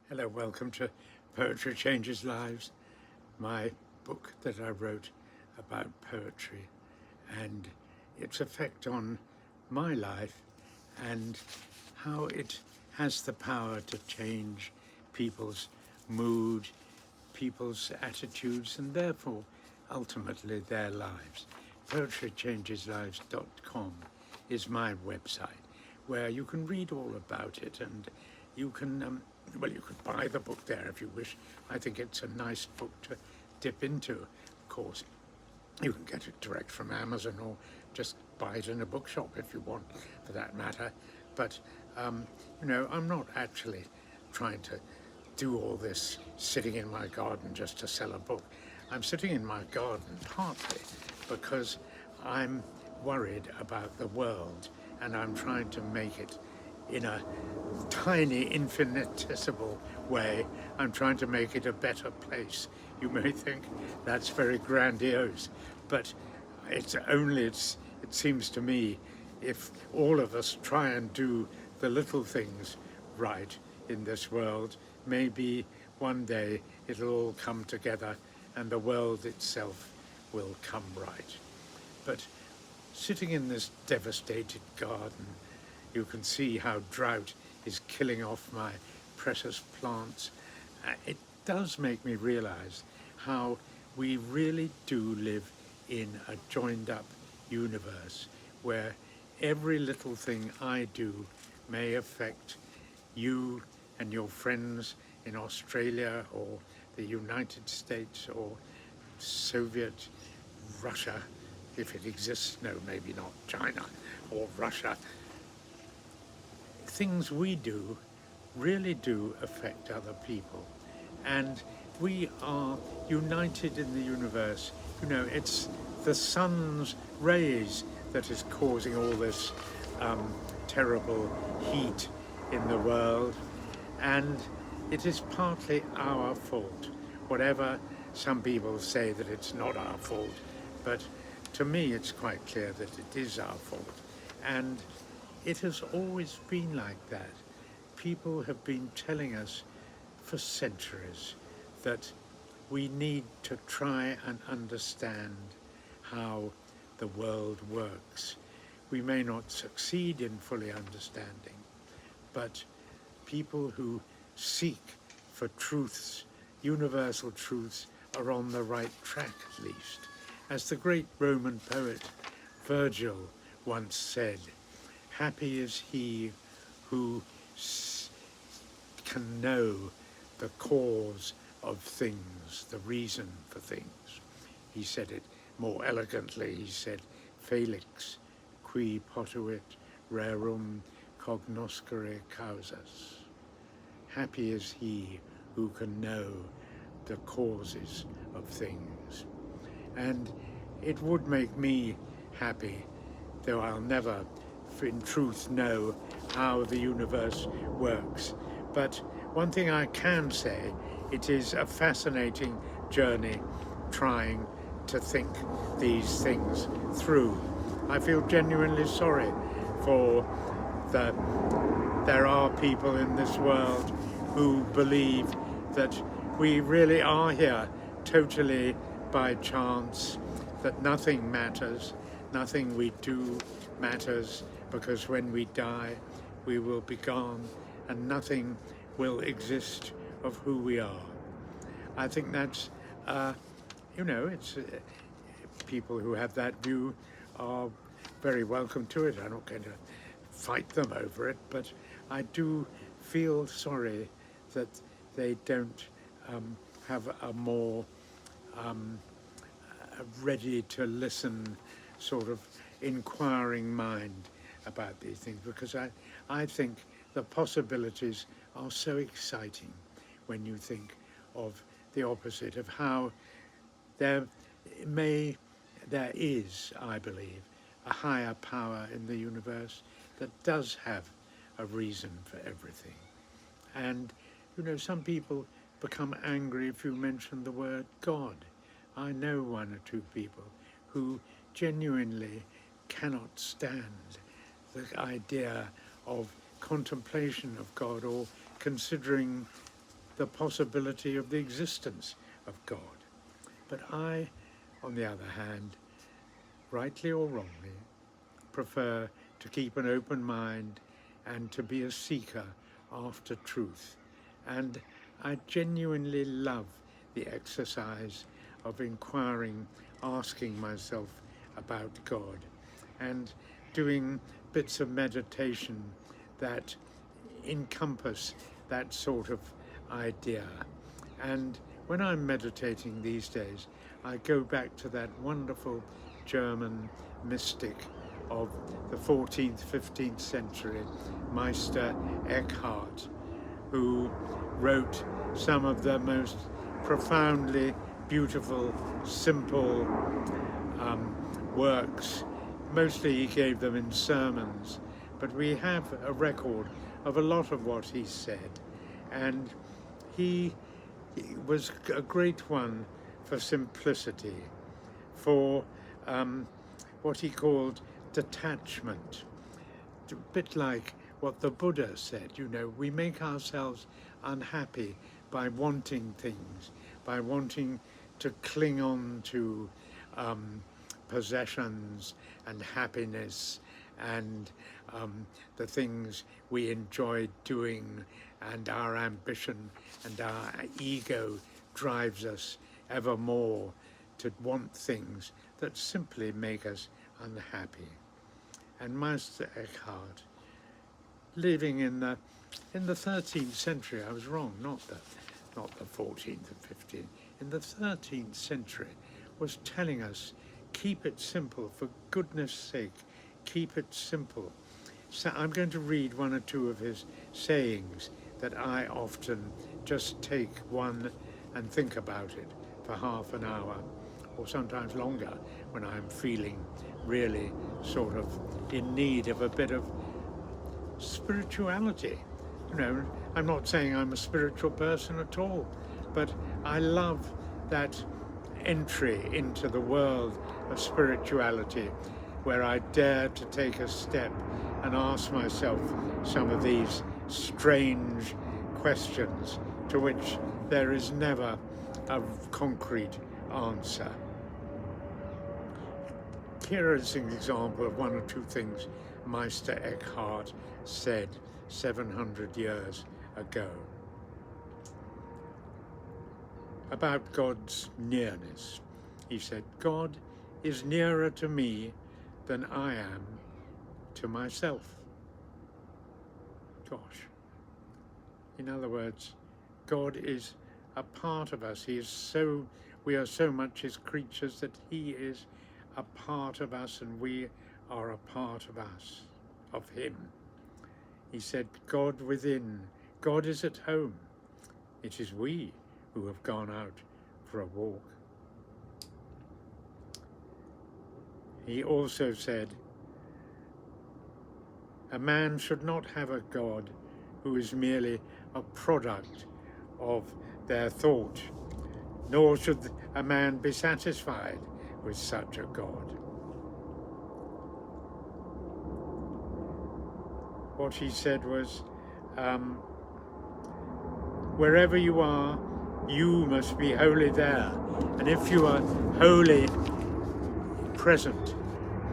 Hello, welcome to Poetry Changes Lives, my book that I wrote about poetry and its effect on my life and how it has the power to change people's mood, people's attitudes, and therefore ultimately their lives. Poetrychangeslives.com is my website where you can read all about it, and you can you could buy the book there if you wish. I think it's a nice book to dip into. Of course, you can get it direct from Amazon or just buy it in a bookshop if you want, for that matter. But, I'm not actually trying to do all this sitting in my garden just to sell a book. I'm sitting in my garden partly because I'm worried about the world and I'm trying to make it in a tiny, infinitesimal way. I'm trying to make it a better place. You may think that's very grandiose, but it seems to me, if all of us try and do the little things right in this world, maybe one day it'll all come together and the world itself will come right. But sitting in this devastated garden, you can see how drought is killing off my precious plants. It does make me realize how we really do live in a joined up universe where every little thing I do may affect you and your friends in Australia or the United States or Soviet Russia, if it exists. No, maybe not China or Russia. Things we do really do affect other people, and we are united in the universe. It's the sun's rays that is causing all this terrible heat in the world, and it is partly our fault. Whatever, some people say that it's not our fault, but to me it's quite clear that it is our fault, and it has always been like that. People have been telling us for centuries that we need to try and understand how the world works. We may not succeed in fully understanding, but people who seek for truths, universal truths, are on the right track at least. As the great Roman poet Virgil once said, "Happy is he who can know the cause of things, the reason for things." He said it more elegantly. He said, "Felix, qui potuit rerum cognoscere causas." Happy is he who can know the causes of things. And it would make me happy, though I'll never in truth know how the universe works. But one thing I can say, it is a fascinating journey trying to think these things through. I feel genuinely sorry for there are people in this world who believe that we really are here totally by chance, that nothing matters, nothing we do matters, because when we die we will be gone and nothing will exist of who we are. I think that's, it's people who have that view are very welcome to it. I'm not going to fight them over it, but I do feel sorry that they don't have a more ready to listen sort of inquiring mind about these things, because I think the possibilities are so exciting when you think of the opposite of how there is, I believe, a higher power in the universe that does have a reason for everything. And, some people become angry if you mention the word God. I know one or two people who genuinely cannot stand the idea of contemplation of God or considering the possibility of the existence of God. But I, on the other hand, rightly or wrongly, prefer to keep an open mind and to be a seeker after truth. And I genuinely love the exercise of inquiring, asking myself about God, and doing bits of meditation that encompass that sort of idea. And when I'm meditating these days, I go back to that wonderful German mystic of the 14th, 15th century, Meister Eckhart, who wrote some of the most profoundly beautiful, simple works. Mostly he gave them in sermons, but we have a record of a lot of what he said. And he was a great one for simplicity, for what he called detachment. A bit like what the Buddha said, you know, we make ourselves unhappy by wanting things, by wanting to cling on to possessions and happiness and the things we enjoy doing, and our ambition and our ego drives us ever more to want things that simply make us unhappy. And Meister Eckhart, living in the 13th century, I was wrong, not the 14th and 15th, in the 13th century, was telling us, keep it simple, for goodness sake, keep it simple. So I'm going to read one or two of his sayings that I often just take one and think about it for half an hour, or sometimes longer, when I'm feeling really sort of in need of a bit of spirituality. You know, I'm not saying I'm a spiritual person at all, but I love that entry into the world of spirituality, where I dare to take a step and ask myself some of these strange questions to which there is never a concrete answer. Here is an example of one or two things Meister Eckhart said 700 years ago about God's nearness. He said, God is nearer to me than I am to myself. Gosh. In other words, God is a part of us. We are so much his creatures that he is a part of us, and we are a part of us, of him. He said, God within, God is at home. It is we who have gone out for a walk. He also said, a man should not have a God who is merely a product of their thought, nor should a man be satisfied with such a God. What he said was, wherever you are, you must be wholly there. And if you are wholly present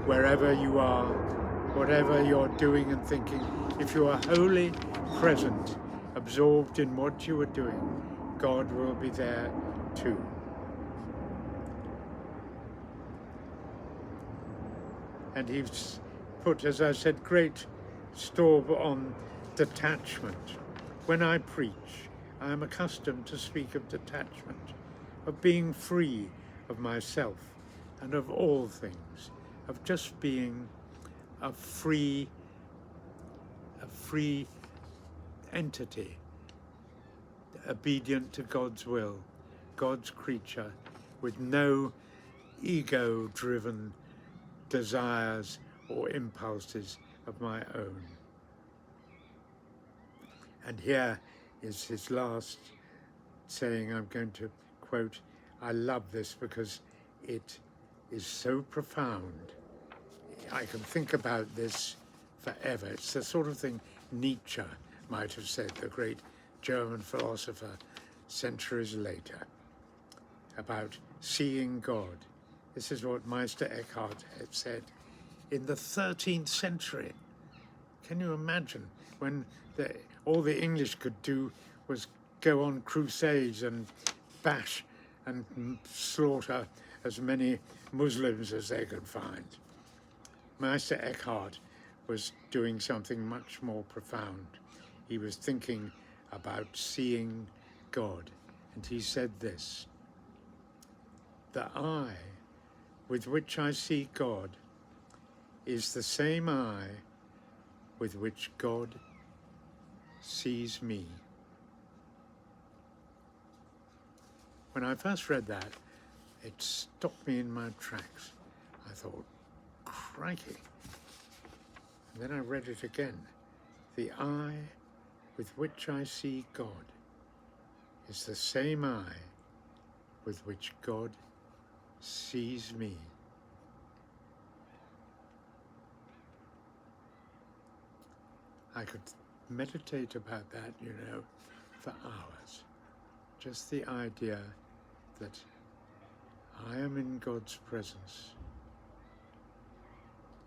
wherever you are, whatever you're doing and thinking, if you are wholly present, absorbed in what you are doing, God will be there too. And he's put, as I said, great store on detachment. When I preach, I am accustomed to speak of detachment, of being free of myself and of all things, of just being a free entity, obedient to God's will, God's creature, with no ego-driven desires or impulses of my own. And here is his last saying. I'm going to quote. I love this because it is so profound. I can think about this forever. It's the sort of thing Nietzsche might have said, the great German philosopher centuries later, about seeing God. This is what Meister Eckhart had said in the 13th century. Can you imagine when all the English could do was go on crusades and bash and slaughter as many Muslims as they could find? Meister Eckhart was doing something much more profound. He was thinking about seeing God, and he said this: "The eye with which I see God is the same eye with which God sees me." When I first read that, it stopped me in my tracks. I thought, crikey. And then I read it again. The eye with which I see God is the same eye with which God sees me. I could meditate about that, for hours. Just the idea that I am in God's presence.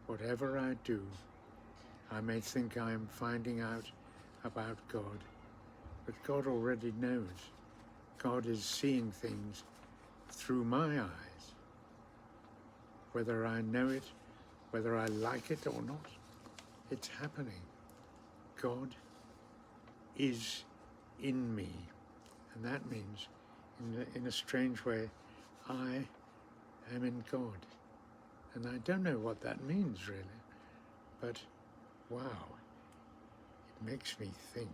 Whatever I do, I may think I am finding out about God, but God already knows. God is seeing things through my eyes. Whether I know it, whether I like it or not, it's happening. God is in me, and that means, in a strange way, I am in God. And I don't know what that means really, but wow, it makes me think.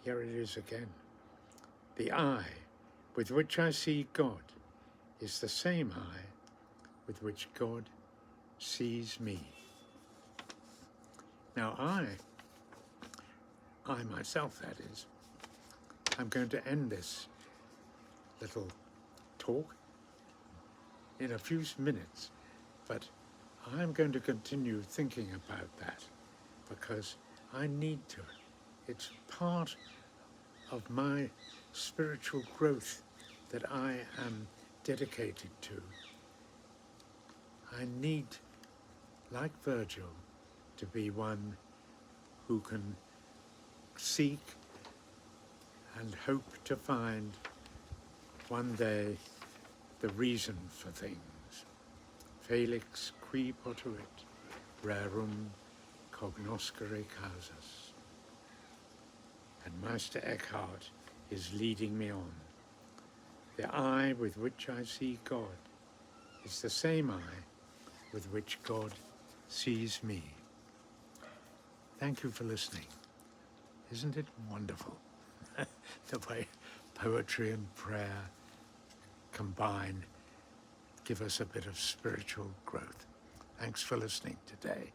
Here it is again. The eye with which I see God is the same eye with which God sees me. Now I myself, that is, I'm going to end this little talk in a few minutes, but I'm going to continue thinking about that because I need to. It's part of my spiritual growth that I am dedicated to. I need, like Virgil, to be one who can seek and hope to find one day the reason for things. Felix qui potuit, rerum cognoscere causas. And Meister Eckhart is leading me on. The eye with which I see God is the same eye with which God sees me. Thank you for listening. Isn't it wonderful the way poetry and prayer combine, give us a bit of spiritual growth? Thanks for listening today.